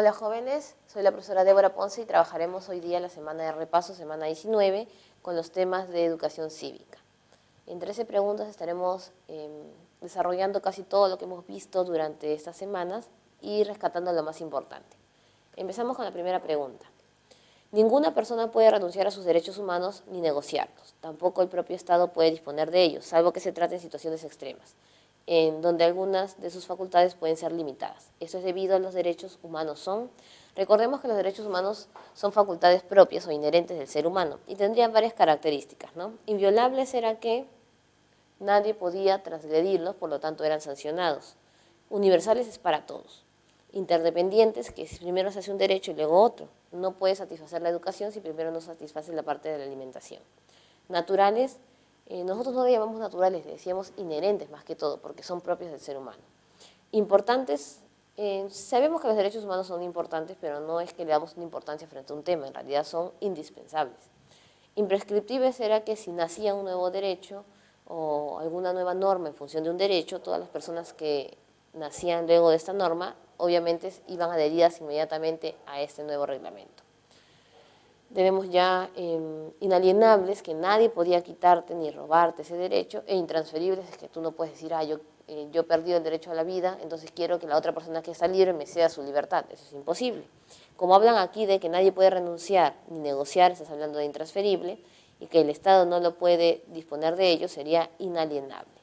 Hola jóvenes, soy la profesora Débora Ponce y trabajaremos hoy día la semana de repaso, semana 19, con los temas de educación cívica. En 13 preguntas estaremos desarrollando casi todo lo que hemos visto durante estas semanas y rescatando lo más importante. Empezamos con la primera pregunta. Ninguna persona puede renunciar a sus derechos humanos ni negociarlos. Tampoco el propio Estado puede disponer de ellos, salvo que se trate en situaciones extremas, en donde algunas de sus facultades pueden ser limitadas. Esto es debido a los derechos humanos recordemos que los derechos humanos son facultades propias o inherentes del ser humano y tendrían varias características, ¿no? Inviolables era que nadie podía transgredirlos, por lo tanto eran sancionados. Universales es para todos. Interdependientes, que primero se hace un derecho y luego otro. No puede satisfacer la educación si primero no satisface la parte de la alimentación. Naturales, nosotros no le llamamos naturales, le decíamos inherentes más que todo, porque son propios del ser humano. Importantes, sabemos que los derechos humanos son importantes, pero no es que le damos una importancia frente a un tema, en realidad son indispensables. Imprescriptibles era que si nacía un nuevo derecho o alguna nueva norma en función de un derecho, todas las personas que nacían luego de esta norma, obviamente iban adheridas inmediatamente a este nuevo reglamento. Tenemos ya inalienables, que nadie podía quitarte ni robarte ese derecho, e intransferibles, es que tú no puedes decir, yo he perdido el derecho a la vida, entonces quiero que la otra persona que está libre me ceda su libertad. Eso es imposible. Como hablan aquí de que nadie puede renunciar ni negociar, estás hablando de intransferible, y que el Estado no lo puede disponer de ello, sería inalienable.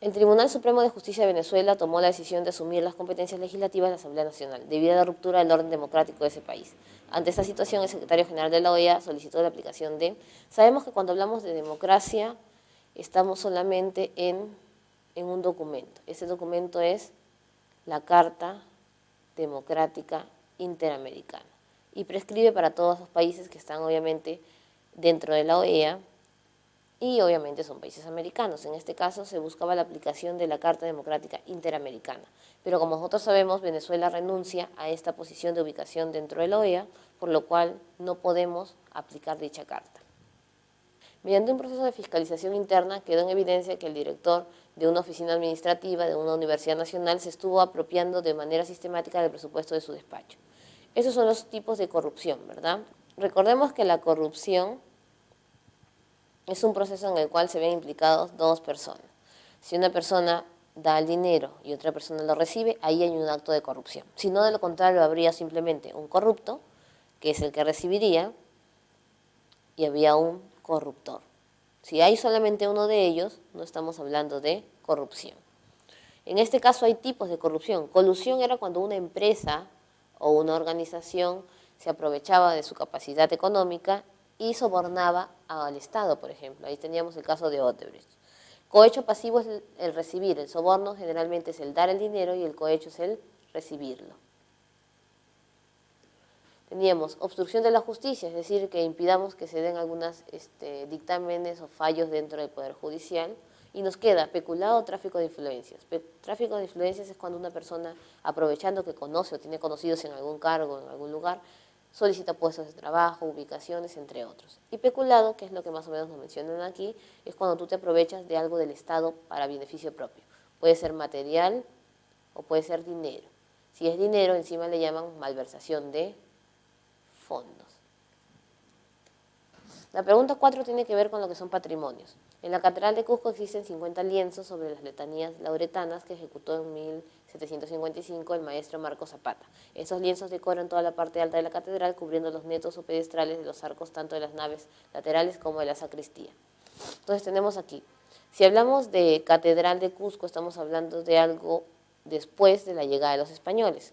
El Tribunal Supremo de Justicia de Venezuela tomó la decisión de asumir las competencias legislativas de la Asamblea Nacional, debido a la ruptura del orden democrático de ese país. Ante esta situación, el secretario general de la OEA solicitó la aplicación de... Sabemos que cuando hablamos de democracia, estamos solamente en un documento. Ese documento es la Carta Democrática Interamericana y prescribe para todos los países que están obviamente dentro de la OEA, y obviamente son países americanos. En este caso se buscaba la aplicación de la Carta Democrática Interamericana. Pero como nosotros sabemos, Venezuela renuncia a esta posición de ubicación dentro de la OEA, por lo cual no podemos aplicar dicha carta. Mediante un proceso de fiscalización interna quedó en evidencia que el director de una oficina administrativa de una universidad nacional se estuvo apropiando de manera sistemática del presupuesto de su despacho. Esos son los tipos de corrupción, ¿verdad? Recordemos que la corrupción es un proceso en el cual se ven implicados dos personas. Si una persona da el dinero y otra persona lo recibe, ahí hay un acto de corrupción. Si no, de lo contrario, habría simplemente un corrupto, que es el que recibiría, y había un corruptor. Si hay solamente uno de ellos, no estamos hablando de corrupción. En este caso hay tipos de corrupción. Colusión era cuando una empresa o una organización se aprovechaba de su capacidad económica y sobornaba al Estado, por ejemplo. Ahí teníamos el caso de Odebrecht. Cohecho pasivo es el recibir, el soborno generalmente es el dar el dinero y el cohecho es el recibirlo. Teníamos obstrucción de la justicia, es decir, que impidamos que se den algunos dictámenes o fallos dentro del Poder Judicial. Y nos queda peculado o tráfico de influencias. Tráfico de influencias es cuando una persona, aprovechando que conoce o tiene conocidos en algún cargo, en algún lugar, solicita puestos de trabajo, ubicaciones, entre otros. Y peculado, que es lo que más o menos nos mencionan aquí, es cuando tú te aprovechas de algo del Estado para beneficio propio. Puede ser material o puede ser dinero. Si es dinero, encima le llaman malversación de fondos. La pregunta 4 tiene que ver con lo que son patrimonios. En la Catedral de Cusco existen 50 lienzos sobre las letanías lauretanas que ejecutó en 1755 el maestro Marco Zapata. Estos lienzos decoran toda la parte alta de la catedral, cubriendo los netos o pedestrales de los arcos tanto de las naves laterales como de la sacristía. Entonces tenemos aquí, si hablamos de Catedral de Cusco, estamos hablando de algo después de la llegada de los españoles.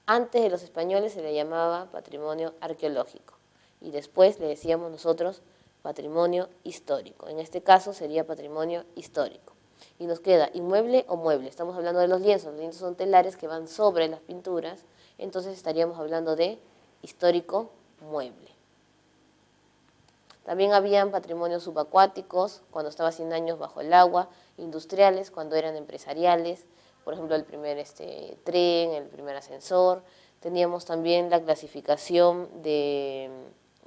Antes de los españoles se le llamaba patrimonio arqueológico y después le decíamos nosotros patrimonio histórico. En este caso sería patrimonio histórico. Y nos queda inmueble o mueble. Estamos hablando de los lienzos son telares que van sobre las pinturas, entonces estaríamos hablando de histórico mueble. También habían patrimonios subacuáticos, cuando estaba 100 años bajo el agua, industriales, cuando eran empresariales, por ejemplo el primer tren, el primer ascensor. Teníamos también la clasificación de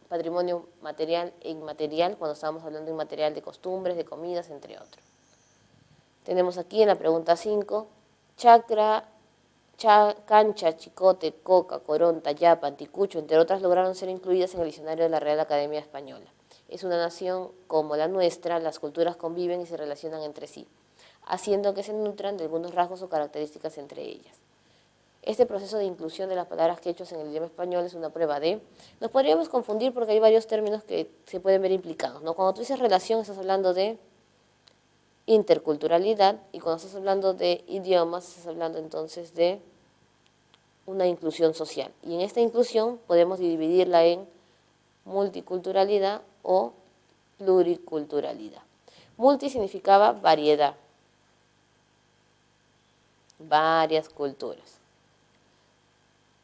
patrimonio material e inmaterial, cuando estábamos hablando de inmaterial de costumbres, de comidas, entre otros. Tenemos aquí en la pregunta 5, chacra Cancha, Chicote, Coca, Corón, Tayapa, Anticucho, entre otras, lograron ser incluidas en el diccionario de la Real Academia Española. Es una nación como la nuestra, las culturas conviven y se relacionan entre sí, haciendo que se nutran de algunos rasgos o características entre ellas. Este proceso de inclusión de las palabras quechuas en el idioma español es una prueba de... Nos podríamos confundir porque hay varios términos que se pueden ver implicados, ¿no? Cuando tú dices relación, estás hablando de interculturalidad, y cuando estás hablando de idiomas, estás hablando entonces de una inclusión social. Y en esta inclusión podemos dividirla en multiculturalidad o pluriculturalidad. Multi significaba variedad, varias culturas.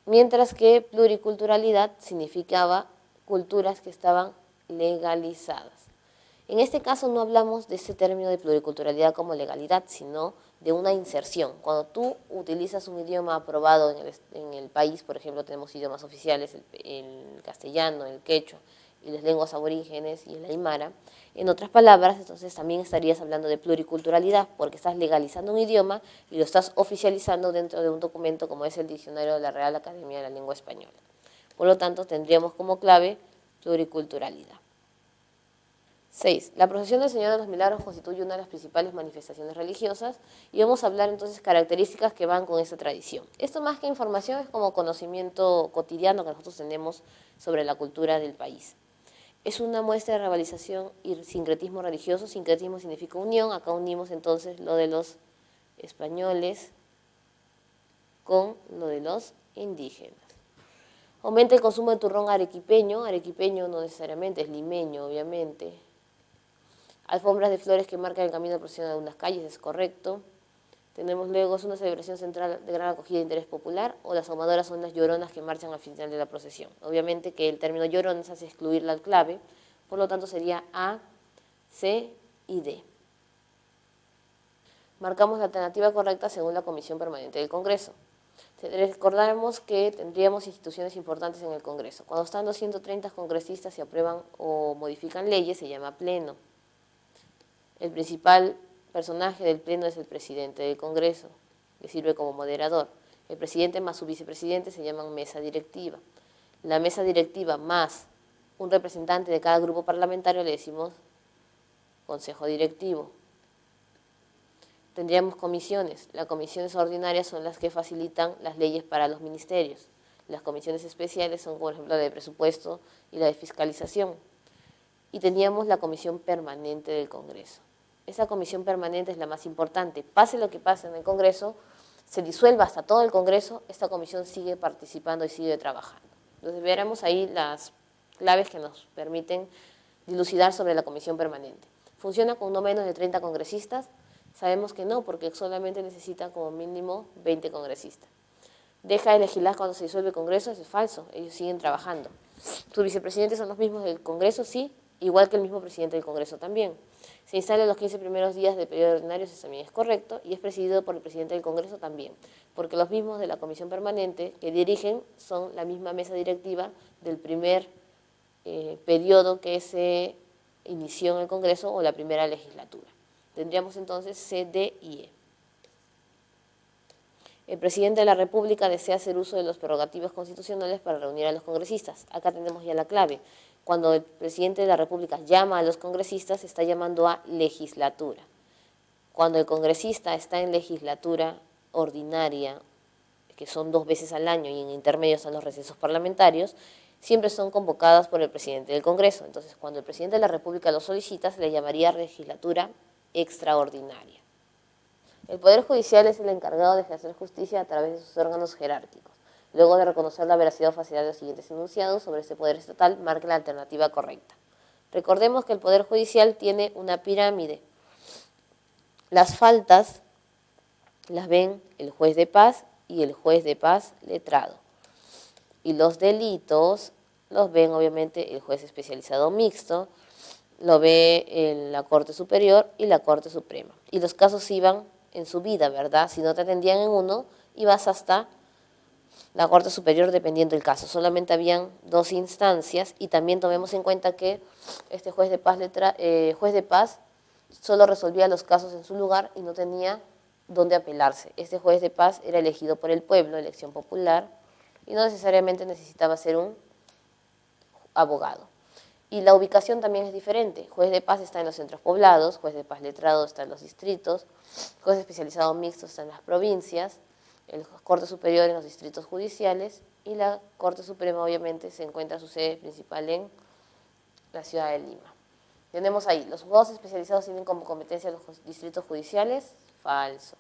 Mientras que pluriculturalidad significaba culturas que estaban legalizadas. En este caso no hablamos de ese término de pluriculturalidad como legalidad, sino de una inserción. Cuando tú utilizas un idioma aprobado en el país, por ejemplo, tenemos idiomas oficiales, el castellano, el quechua y las lenguas aborígenes y el aymara, en otras palabras, entonces también estarías hablando de pluriculturalidad, porque estás legalizando un idioma y lo estás oficializando dentro de un documento como es el Diccionario de la Real Academia de la Lengua Española. Por lo tanto, tendríamos como clave pluriculturalidad. 6. La procesión del Señor de los Milagros constituye una de las principales manifestaciones religiosas y vamos a hablar entonces características que van con esta tradición. Esto más que información es como conocimiento cotidiano que nosotros tenemos sobre la cultura del país. Es una muestra de revalorización y sincretismo religioso. Sincretismo significa unión. Acá unimos entonces lo de los españoles con lo de los indígenas. Aumenta el consumo de turrón arequipeño. Arequipeño no necesariamente, es limeño, obviamente. Alfombras de flores que marcan el camino de procesión de algunas calles, es correcto. Tenemos luego, es una celebración central de gran acogida de interés popular, o las ahumadoras son las lloronas que marchan al final de la procesión. Obviamente que el término lloronas hace excluir la clave, por lo tanto sería A, C y D. Marcamos la alternativa correcta según la Comisión Permanente del Congreso. Recordamos que tendríamos instituciones importantes en el Congreso. Cuando están 230 congresistas y aprueban o modifican leyes, se llama pleno. El principal personaje del pleno es el presidente del Congreso, que sirve como moderador. El presidente más su vicepresidente se llaman mesa directiva. La mesa directiva más un representante de cada grupo parlamentario le decimos consejo directivo. Tendríamos comisiones. Las comisiones ordinarias son las que facilitan las leyes para los ministerios. Las comisiones especiales son, por ejemplo, la de presupuesto y la de fiscalización. Y teníamos la comisión permanente del Congreso. Esa comisión permanente es la más importante. Pase lo que pase en el Congreso, se disuelva hasta todo el Congreso, esta comisión sigue participando y sigue trabajando. Entonces veremos ahí las claves que nos permiten dilucidar sobre la comisión permanente. ¿Funciona con no menos de 30 congresistas? Sabemos que no, porque solamente necesitan como mínimo 20 congresistas. ¿Deja de legislar cuando se disuelve el Congreso? Eso es falso, ellos siguen trabajando. ¿Sus vicepresidentes son los mismos del Congreso? Sí, igual que el mismo presidente del Congreso también. Se instala los 15 primeros días del periodo ordinario, eso también es correcto, y es presidido por el presidente del Congreso también, porque los mismos de la comisión permanente que dirigen son la misma mesa directiva del primer periodo que se inició en el Congreso o la primera legislatura. Tendríamos entonces C, D y E. El presidente de la República desea hacer uso de los prerrogativos constitucionales para reunir a los congresistas. Acá tenemos ya la clave. Cuando el presidente de la República llama a los congresistas, está llamando a legislatura. Cuando el congresista está en legislatura ordinaria, que son 2 veces al año y en intermedio están los recesos parlamentarios, siempre son convocadas por el presidente del Congreso. Entonces, cuando el presidente de la República lo solicita, se le llamaría legislatura extraordinaria. El Poder Judicial es el encargado de ejercer justicia a través de sus órganos jerárquicos. Luego de reconocer la veracidad o falsedad de los siguientes enunciados sobre este poder estatal, marque la alternativa correcta. Recordemos que el Poder Judicial tiene una pirámide. Las faltas las ven el juez de paz y el juez de paz letrado. Y los delitos los ven obviamente el juez especializado mixto, lo ve la Corte Superior y la Corte Suprema. Y los casos iban en su vida, ¿verdad? Si no te atendían en uno, ibas hasta la Corte Superior dependiendo del caso. Solamente habían 2 instancias y también tomemos en cuenta que este juez de paz solo resolvía los casos en su lugar y no tenía dónde apelarse. Este juez de paz era elegido por el pueblo, elección popular, y no necesariamente necesitaba ser un abogado. Y la ubicación también es diferente. Juez de paz está en los centros poblados, juez de paz letrado está en los distritos, juez especializado mixto está en las provincias, el Corte Superior en los distritos judiciales y la Corte Suprema obviamente se encuentra su sede principal en la ciudad de Lima. Tenemos ahí, los juzgados especializados tienen como competencia los distritos judiciales, falso.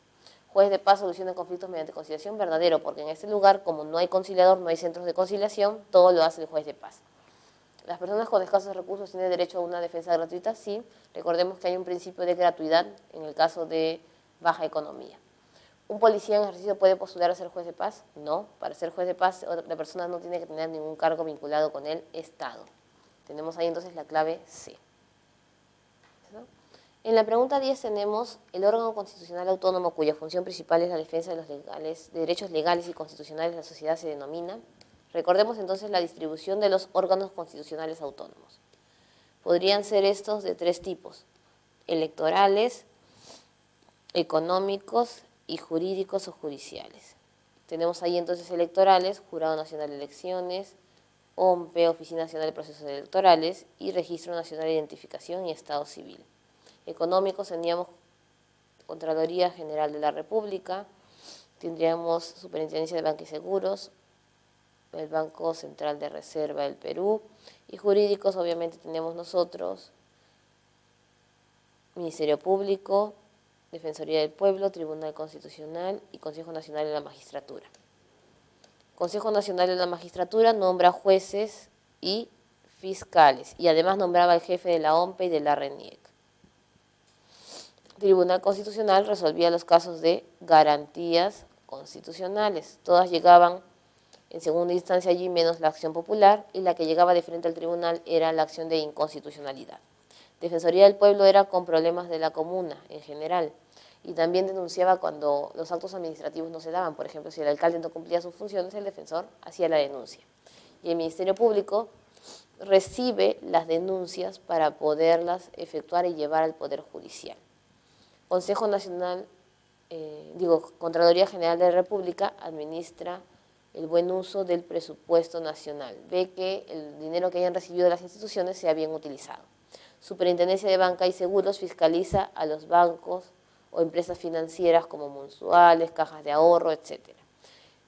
Juez de paz soluciona conflictos mediante conciliación, verdadero, porque en este lugar, como no hay conciliador, no hay centros de conciliación, todo lo hace el juez de paz. ¿Las personas con escasos recursos tienen derecho a una defensa gratuita? Sí. Recordemos que hay un principio de gratuidad en el caso de baja economía. ¿Un policía en ejercicio puede postular a ser juez de paz? No. Para ser juez de paz, la persona no tiene que tener ningún cargo vinculado con el Estado. Tenemos ahí entonces la clave C. ¿No? En la pregunta 10 tenemos el órgano constitucional autónomo cuya función principal es la defensa de los derechos legales y constitucionales de la sociedad se denomina. Recordemos entonces la distribución de los órganos constitucionales autónomos. Podrían ser estos de tres tipos: electorales, económicos y jurídicos o judiciales. Tenemos ahí entonces electorales, Jurado Nacional de Elecciones, OMPE, Oficina Nacional de Procesos Electorales, y Registro Nacional de Identificación y Estado Civil. Económicos tendríamos Contraloría General de la República, tendríamos Superintendencia de Banca y Seguros, el Banco Central de Reserva del Perú, y jurídicos obviamente tenemos nosotros, Ministerio Público, Defensoría del Pueblo, Tribunal Constitucional y Consejo Nacional de la Magistratura. Consejo Nacional de la Magistratura nombra jueces y fiscales y además nombraba al jefe de la OMPE y de la RENIEC. Tribunal Constitucional resolvía los casos de garantías constitucionales. Todas llegaban en segunda instancia allí menos la acción popular, y la que llegaba de frente al tribunal era la acción de inconstitucionalidad. Defensoría del Pueblo era con problemas de la comuna en general, y también denunciaba cuando los actos administrativos no se daban. Por ejemplo, si el alcalde no cumplía sus funciones, el defensor hacía la denuncia. Y el Ministerio Público recibe las denuncias para poderlas efectuar y llevar al Poder Judicial. Consejo Nacional, Contraloría General de la República administra el buen uso del presupuesto nacional. Ve que el dinero que hayan recibido de las instituciones sea bien utilizado. Superintendencia de Banca y Seguros fiscaliza a los bancos o empresas financieras como mensuales, cajas de ahorro, etc.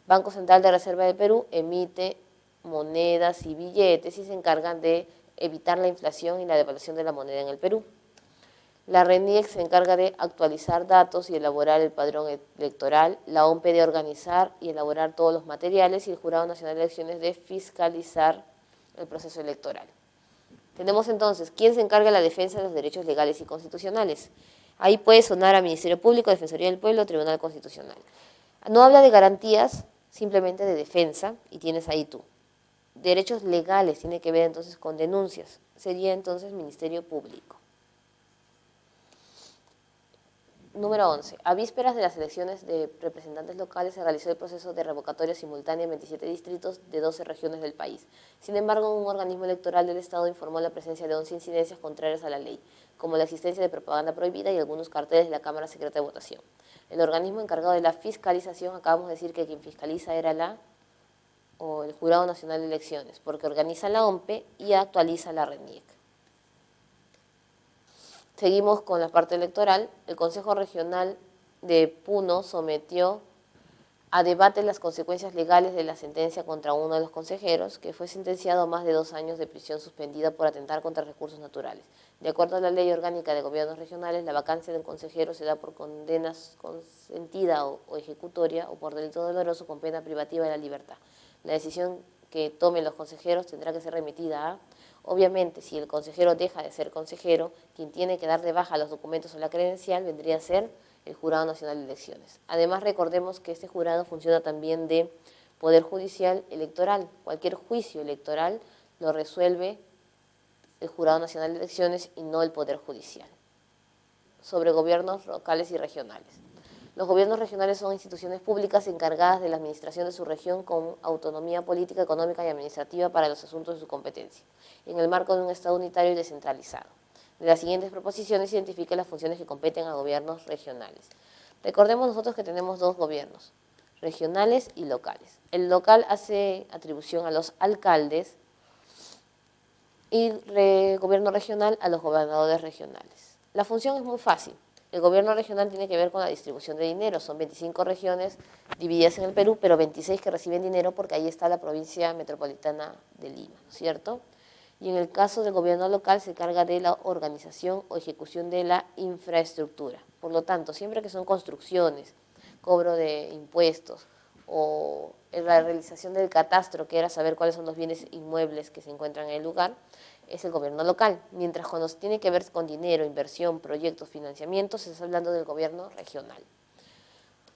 Banco Central de Reserva del Perú emite monedas y billetes y se encargan de evitar la inflación y la devaluación de la moneda en el Perú. La RENIEC se encarga de actualizar datos y elaborar el padrón electoral, la OMPE de organizar y elaborar todos los materiales y el Jurado Nacional de Elecciones de fiscalizar el proceso electoral. Tenemos entonces, ¿quién se encarga de la defensa de los derechos legales y constitucionales? Ahí puede sonar a Ministerio Público, Defensoría del Pueblo, Tribunal Constitucional. No habla de garantías, simplemente de defensa, y tienes ahí tú. Derechos legales, tiene que ver entonces con denuncias, sería entonces Ministerio Público. Número 11. A vísperas de las elecciones de representantes locales se realizó el proceso de revocatoria simultánea en 27 distritos de 12 regiones del país. Sin embargo, un organismo electoral del Estado informó la presencia de 11 incidencias contrarias a la ley, como la existencia de propaganda prohibida y algunos carteles de la Cámara Secreta de Votación. El organismo encargado de la fiscalización, acabamos de decir que quien fiscaliza era el Jurado Nacional de Elecciones, porque organiza la OMPE y actualiza la RENIEC. Seguimos con la parte electoral. El Consejo Regional de Puno sometió a debate las consecuencias legales de la sentencia contra uno de los consejeros, que fue sentenciado a más de 2 años de prisión suspendida por atentar contra recursos naturales. De acuerdo a la Ley Orgánica de Gobiernos Regionales, la vacancia de un consejero se da por condenas consentida o ejecutoria o por delito doloroso con pena privativa de la libertad. La decisión que tomen los consejeros tendrá que ser remitida a... Obviamente, si el consejero deja de ser consejero, quien tiene que dar de baja los documentos o la credencial vendría a ser el Jurado Nacional de Elecciones. Además, recordemos que este jurado funciona también de Poder Judicial Electoral. Cualquier juicio electoral lo resuelve el Jurado Nacional de Elecciones y no el Poder Judicial. Sobre gobiernos locales y regionales. Los gobiernos regionales son instituciones públicas encargadas de la administración de su región con autonomía política, económica y administrativa para los asuntos de su competencia, en el marco de un Estado unitario y descentralizado. De las siguientes proposiciones identifique las funciones que competen a gobiernos regionales. Recordemos nosotros que tenemos dos gobiernos, regionales y locales. El local hace atribución a los alcaldes y el gobierno regional a los gobernadores regionales. La función es muy fácil. El gobierno regional tiene que ver con la distribución de dinero. Son 25 regiones divididas en el Perú, pero 26 que reciben dinero porque ahí está la provincia metropolitana de Lima, ¿no es cierto? Y en el caso del gobierno local se encarga de la organización o ejecución de la infraestructura. Por lo tanto, siempre que son construcciones, cobro de impuestos o la realización del catastro, que era saber cuáles son los bienes inmuebles que se encuentran en el lugar, es el gobierno local. Mientras cuando se tiene que ver con dinero, inversión, proyectos, financiamientos, se está hablando del gobierno regional.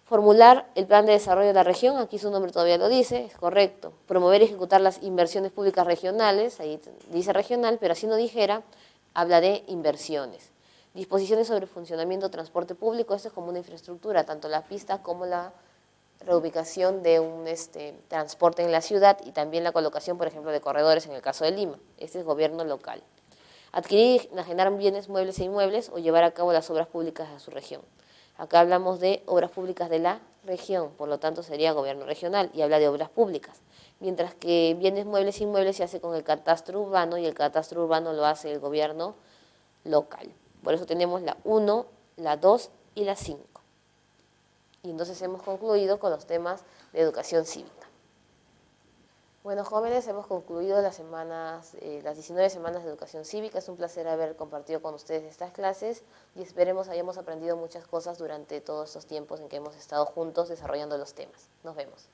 Formular el plan de desarrollo de la región, aquí su nombre todavía lo dice, es correcto. Promover y ejecutar las inversiones públicas regionales, ahí dice regional, pero así no dijera, habla de inversiones. Disposiciones sobre funcionamiento de transporte público, esto es como una infraestructura, tanto la pista como la reubicación de un transporte en la ciudad y también la colocación, por ejemplo, de corredores en el caso de Lima. Este es gobierno local. Adquirir y enajenar bienes muebles e inmuebles o llevar a cabo las obras públicas de su región. Acá hablamos de obras públicas de la región, por lo tanto sería gobierno regional y habla de obras públicas. Mientras que bienes muebles e inmuebles se hace con el catastro urbano y el catastro urbano lo hace el gobierno local. Por eso tenemos la 1, la 2 y la 5. Y entonces hemos concluido con los temas de educación cívica. Bueno, jóvenes, hemos concluido las 19 semanas de educación cívica. Es un placer haber compartido con ustedes estas clases y esperemos hayamos aprendido muchas cosas durante todos estos tiempos en que hemos estado juntos desarrollando los temas. Nos vemos.